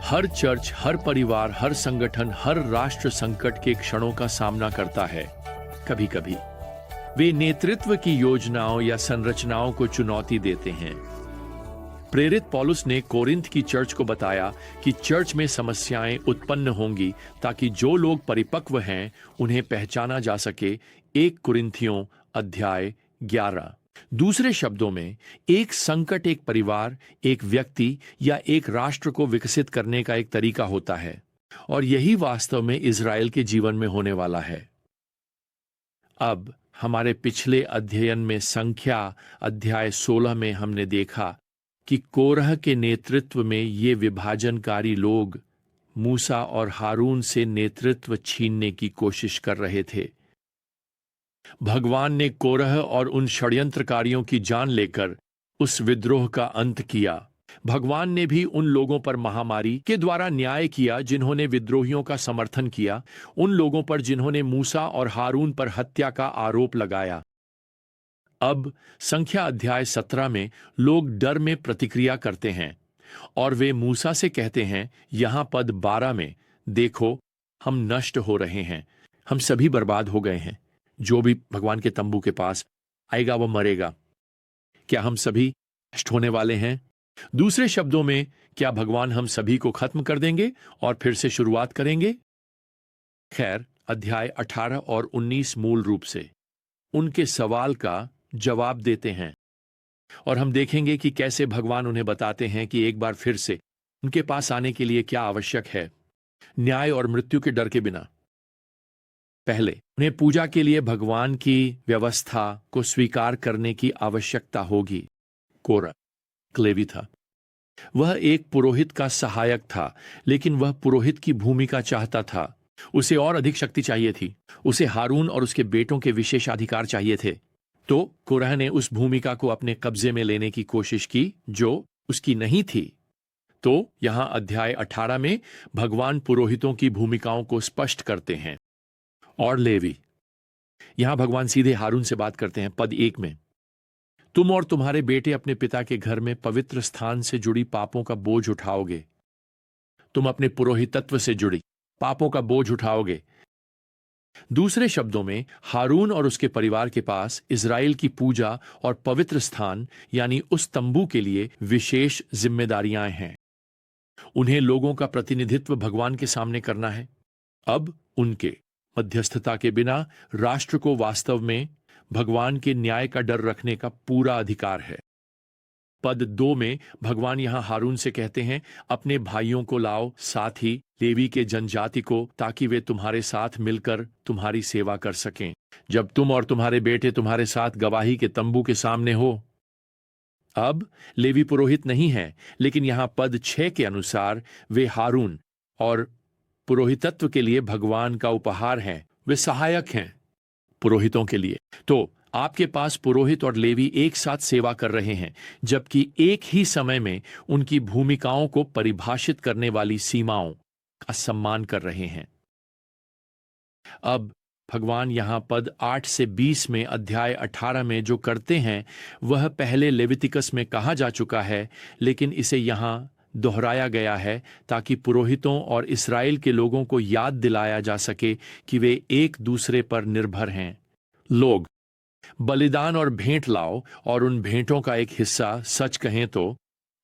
हर church, हर परिवार, हर संगठन, हर राष्ट्र संकट के क्षणों का सामना करता है। कभी कभी वे नेतृत्व की योजनाओं या संरचनाओं को चुनौती देते हैं। प्रेरित पौलुस ने कोरिन्थ की चर्च को बताया कि चर्च में समस्याएं उत्पन्न होंगी ताकि जो लोग परिपक्व हैं उन्हें पहचाना जा सके। 1 कुरिन्थियों अध्याय 11। दूसरे शब्दों में, एक संकट एक परिवार, एक व्यक्ति या एक राष्ट्र को विकसित करने का एक तरीका होता है, और यही वास्तव में इज़राइल के जीवन में होने वाला है। अब हमारे पिछले अध्ययन में संख्या अध्याय 16 में हमने देखा कि कोरह के नेतृत्व में ये विभाजनकारी लोग मूसा और हारून से नेतृत्व छीनने की कोशिश कर रहे थे। भगवान ने कोरह और उन षड्यंत्रकारियों की जान लेकर उस विद्रोह का अंत किया। भगवान ने भी उन लोगों पर महामारी के द्वारा न्याय किया जिन्होंने विद्रोहियों का समर्थन किया, उन लोगों पर जिन्होंने मूसा और हारून पर हत्या का आरोप लगाया। अब संख्या अध्याय 17 में लोग डर में प्रतिक्रिया करते हैं और वे मूसा से कहते हैं, यहां पद 12 में, देखो हम नष्ट हो रहे हैं, हम सभी बर्बाद हो गए हैं, जो भी भगवान के तंबू के पास आएगा वह मरेगा। क्या हम सभी नष्ट होने वाले हैं? दूसरे शब्दों में, क्या भगवान हम सभी को खत्म कर देंगे और फिर से शुरुआत करेंगे? खैर, अध्याय 18 और 19 मूल रूप से उनके सवाल का जवाब देते हैं, और हम देखेंगे कि कैसे भगवान उन्हें बताते हैं कि एक बार फिर से उनके पास आने के लिए क्या आवश्यक है, न्याय और मृत्यु के डर के बिना। पहले उन्हें पूजा के लिए भगवान की व्यवस्था को स्वीकार करने की आवश्यकता होगी। कोरह लेवी था, वह एक पुरोहित का सहायक था, लेकिन वह पुरोहित की भूमिका चाहता था। उसे और अधिक शक्ति चाहिए थी। उसे हारून और उसके बेटों के विशेषाधिकार चाहिए थे। तो कोरह ने उस भूमिका को अपने कब्जे में लेने की कोशिश की जो उसकी नहीं थी। तो यहां अध्याय 18 में भगवान पुरोहितों की भूमिकाओं को स्पष्ट करते हैं। और लेवी, यहां भगवान सीधे हारून से बात करते हैं। पद 1 में, तुम और तुम्हारे बेटे अपने पिता के घर में पवित्र स्थान से जुड़ी पापों का बोझ उठाओगे। तुम अपने पुरोहितत्व से जुड़ी पापों का बोझ उठाओगे। दूसरे शब्दों में, हारून और उसके परिवार के पास इज़राइल की पूजा और पवित्र स्थान यानी उस तंबू के लिए विशेष जिम्मेदारियां हैं। उन्हें लोगों का प्रतिनिधित्व भगवान के सामने करना है। अब उनके मध्यस्थता के बिना राष्ट्र को वास्तव में भगवान के न्याय का डर रखने का पूरा अधिकार है। पद 2 में भगवान यहां हारून से कहते हैं, अपने भाइयों को लाओ, साथ ही लेवी के जनजाति को, ताकि वे तुम्हारे साथ मिलकर तुम्हारी सेवा कर सकें जब तुम और तुम्हारे बेटे तुम्हारे साथ गवाही के तंबू के सामने हो। अब लेवी पुरोहित नहीं है, लेकिन यहां पद 6 के अनुसार वे हारून और पुरोहितत्व के लिए भगवान का उपहार हैं। वे सहायक हैं पुरोहितों के लिए। तो आपके पास पुरोहित और लेवी एक साथ सेवा कर रहे हैं, जबकि एक ही समय में उनकी भूमिकाओं को परिभाषित करने वाली सीमाओं का सम्मान कर रहे हैं। अब भगवान यहां पद 8 से 20 में अध्याय 18 में जो करते हैं वह पहले लेवितिकस में कहा जा चुका है, लेकिन इसे यहां दोहराया गया है ताकि पुरोहितों और इस्राएल के लोगों को याद दिलाया जा सके कि वे एक दूसरे पर निर्भर हैं। लोग बलिदान और भेंट लाओ, और उन भेंटों का एक हिस्सा, सच कहें तो,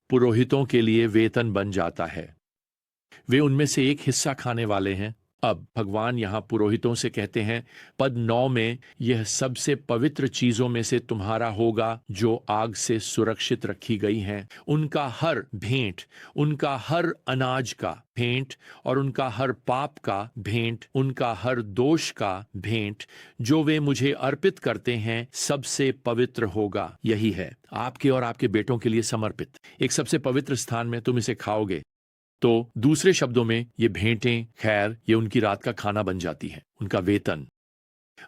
पुरोहितों के लिए वेतन बन जाता है। वे उनमें से एक हिस्सा खाने वाले हैं। अब भगवान यहां पुरोहितों से कहते हैं, पद 9 में, यह सबसे पवित्र चीजों में से तुम्हारा होगा जो आग से सुरक्षित रखी गई हैं। उनका हर भेंट, उनका हर अनाज का भेंट और उनका हर पाप का भेंट, उनका हर दोष का भेंट जो वे मुझे अर्पित करते हैं, सबसे पवित्र होगा। यही है आपके और आपके बेटों के लिए समर्पित एक सबसे पवित्र स्थान में तुम इसे खाओगे। तो दूसरे शब्दों में, ये भेंटें, खैर, ये उनकी रात का खाना बन जाती है, उनका वेतन।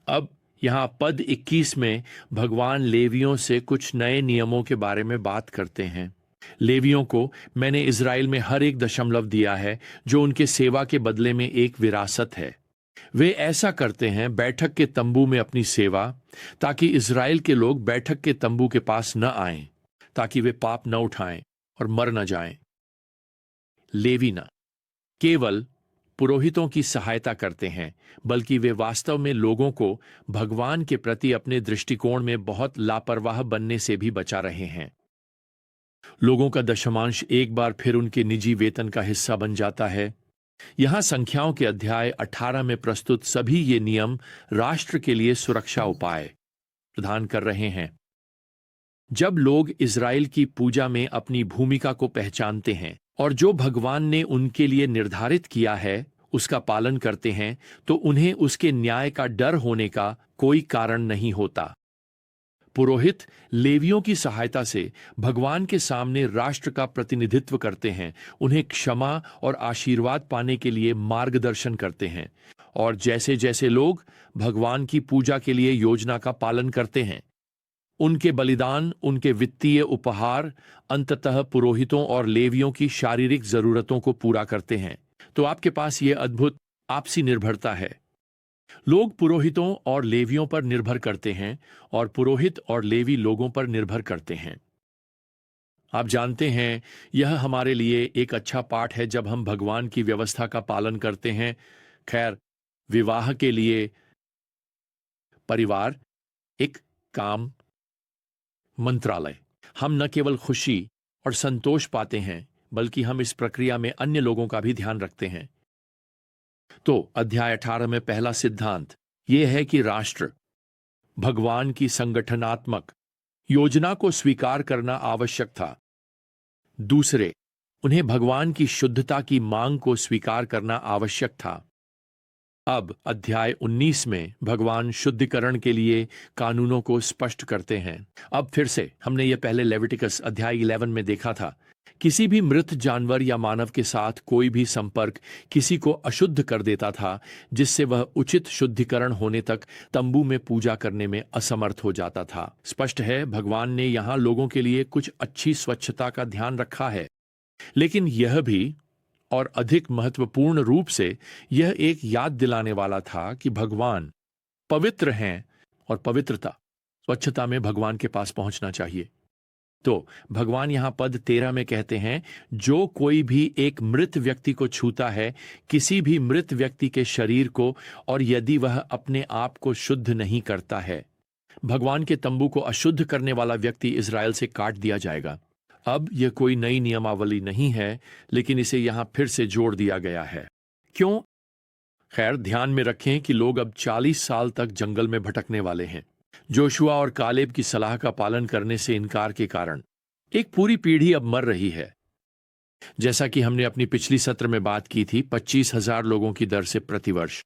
अब यहां पद 21 में भगवान लेवियों से कुछ नए नियमों के बारे में बात करते हैं। लेवियों को मैंने इज़राइल में हर एक दशमलव दिया है जो उनके सेवा के बदले में एक विरासत है। वे ऐसा करते हैं बैठक के तंबू में अपनी सेवा, ताकि इज़राइल के लोग बैठक के तंबू के पास न आएं, ताकि वे पाप न उठाएं और मर न जाएं। लेवी न केवल पुरोहितों की सहायता करते हैं, बल्कि वे वास्तव में लोगों को भगवान के प्रति अपने दृष्टिकोण में बहुत लापरवाह बनने से भी बचा रहे हैं। लोगों का दशमांश एक बार फिर उनके निजी वेतन का हिस्सा बन जाता है। यहां संख्याओं के अध्याय 18 में प्रस्तुत सभी ये नियम राष्ट्र के लिए सुरक्षा उपाय प्रदान कर रहे हैं। जब लोग इज़राइल की पूजा में अपनी भूमिका को पहचानते हैं और जो भगवान ने उनके लिए निर्धारित किया है उसका पालन करते हैं, तो उन्हें उसके न्याय का डर होने का कोई कारण नहीं होता। पुरोहित लेवियों की सहायता से भगवान के सामने राष्ट्र का प्रतिनिधित्व करते हैं, उन्हें क्षमा और आशीर्वाद पाने के लिए मार्गदर्शन करते हैं, और जैसे जैसे लोग भगवान की पूजा के लिए योजना का पालन करते हैं, उनके बलिदान, उनके वित्तीय उपहार अंततः पुरोहितों और लेवियों की शारीरिक जरूरतों को पूरा करते हैं। तो आपके पास यह अद्भुत आपसी निर्भरता है। लोग पुरोहितों और लेवियों पर निर्भर करते हैं और पुरोहित और लेवी लोगों पर निर्भर करते हैं। आप जानते हैं, यह हमारे लिए एक अच्छा पाठ है जब हम भगवान की व्यवस्था का पालन करते हैं। खैर, विवाह के लिए परिवार एक काम मंत्रालय। हम न केवल खुशी और संतोष पाते हैं, बल्कि हम इस प्रक्रिया में अन्य लोगों का भी ध्यान रखते हैं। तो अध्याय 18 में पहला सिद्धांत यह है कि राष्ट्र भगवान की संगठनात्मक योजना को स्वीकार करना आवश्यक था। दूसरे, उन्हें भगवान की शुद्धता की मांग को स्वीकार करना आवश्यक था। अब अध्याय 19 में भगवान शुद्धिकरण के लिए कानूनों को स्पष्ट करते हैं। अब फिर से हमने यह पहले लेविटिकस अध्याय 11 में देखा था। किसी भी मृत जानवर या मानव के साथ कोई भी संपर्क किसी को अशुद्ध कर देता था, जिससे वह उचित शुद्धिकरण होने तक तंबू में पूजा करने में असमर्थ हो जाता था। स्पष्ट है, भगवान ने यहाँ लोगों के लिए कुछ अच्छी स्वच्छता का ध्यान रखा है, लेकिन यह भी और अधिक महत्वपूर्ण रूप से यह एक याद दिलाने वाला था कि भगवान पवित्र हैं और पवित्रता, स्वच्छता में भगवान के पास पहुंचना चाहिए। तो भगवान यहां पद 13 में कहते हैं, जो कोई भी एक मृत व्यक्ति को छूता है, किसी भी मृत व्यक्ति के शरीर को, और यदि वह अपने आप को शुद्ध नहीं करता है, भगवान के तंबू को अशुद्ध करने वाला व्यक्ति इज़राइल से काट दिया जाएगा। अब यह कोई नई नियमावली नहीं है, लेकिन इसे यहां फिर से जोड़ दिया गया है। क्यों? खैर, ध्यान में रखें कि लोग अब 40 साल तक जंगल में भटकने वाले हैं। जोशुआ और कालेब की सलाह का पालन करने से इनकार के कारण एक पूरी पीढ़ी अब मर रही है। जैसा कि हमने अपनी पिछली सत्र में बात की थी, 25,000 लोगों की दर से प्रतिवर्ष।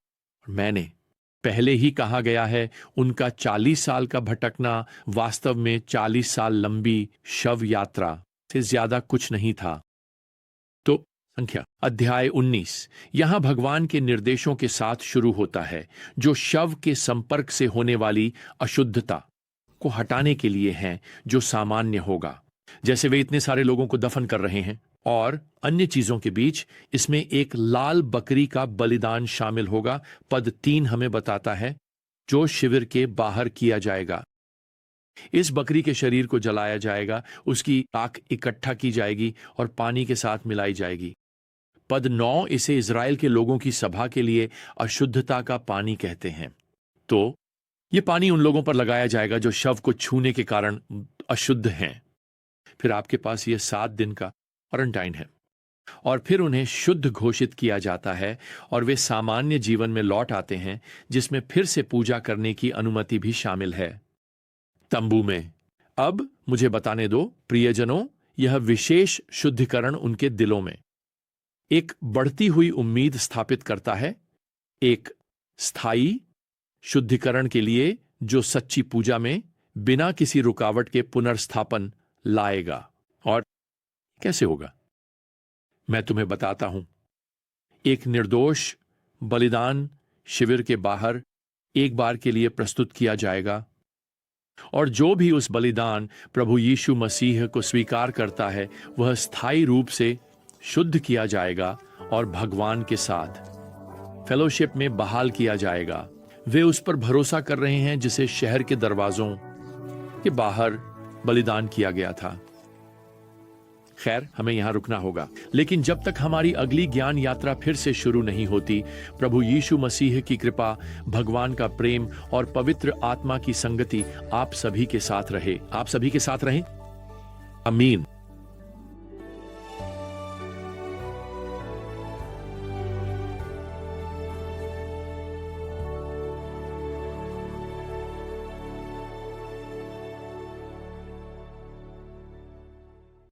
मैंने पहले ही कहा गया है, उनका 40 साल का भटकना वास्तव में 40 साल लंबी शव यात्रा से ज्यादा कुछ नहीं था। तो संख्या अध्याय 19 यहां भगवान के निर्देशों के साथ शुरू होता है, जो शव के संपर्क से होने वाली अशुद्धता को हटाने के लिए हैं, जो सामान्य होगा। जैसे वे इतने सारे लोगों को दफन कर रहे हैं, और अन्य चीजों के बीच इसमें एक लाल बकरी का बलिदान शामिल होगा। पद 3 हमें बताता है, जो शिविर के बाहर किया जाएगा। इस बकरी के शरीर को जलाया जाएगा, उसकी आंख इकट्ठा की जाएगी और पानी के साथ मिलाई जाएगी। पद 9 इसे इज़राइल के लोगों की सभा के लिए अशुद्धता का पानी कहते हैं। तो यह पानी उन लोगों पर लगाया जाएगा जो शव को छूने के कारण अशुद्ध हैं। फिर आपके पास यह 7 दिन का क्वारंटाइन है, और फिर उन्हें शुद्ध घोषित किया जाता है और वे सामान्य जीवन में लौट आते हैं, जिसमें फिर से पूजा करने की अनुमति भी शामिल है। तंबू में अब मुझे बताने दो प्रियजनों, यह विशेष शुद्धिकरण उनके दिलों में एक बढ़ती हुई उम्मीद स्थापित करता है, एक स्थायी शुद्धिकरण के लिए जो सच्ची पूजा में बिना किसी रुकावट के पुनर्स्थापन लाएगा। और कैसे होगा, मैं तुम्हें बताता हूं। एक निर्दोष बलिदान शिविर के बाहर एक बार के लिए प्रस्तुत किया जाएगा, और जो भी उस बलिदान प्रभु यीशु मसीह को स्वीकार करता है, वह स्थायी रूप से शुद्ध किया जाएगा और भगवान के साथ फेलोशिप में बहाल किया जाएगा। वे उस पर भरोसा कर रहे हैं जिसे शहर के दरवाजों के बाहर बलिदान किया गया था। खैर, हमें यहाँ रुकना होगा, लेकिन जब तक हमारी अगली ज्ञान यात्रा फिर से शुरू नहीं होती, प्रभु यीशु मसीह की कृपा, भगवान का प्रेम और पवित्र आत्मा की संगति आप सभी के साथ रहे। आप सभी के साथ रहें। आमीन।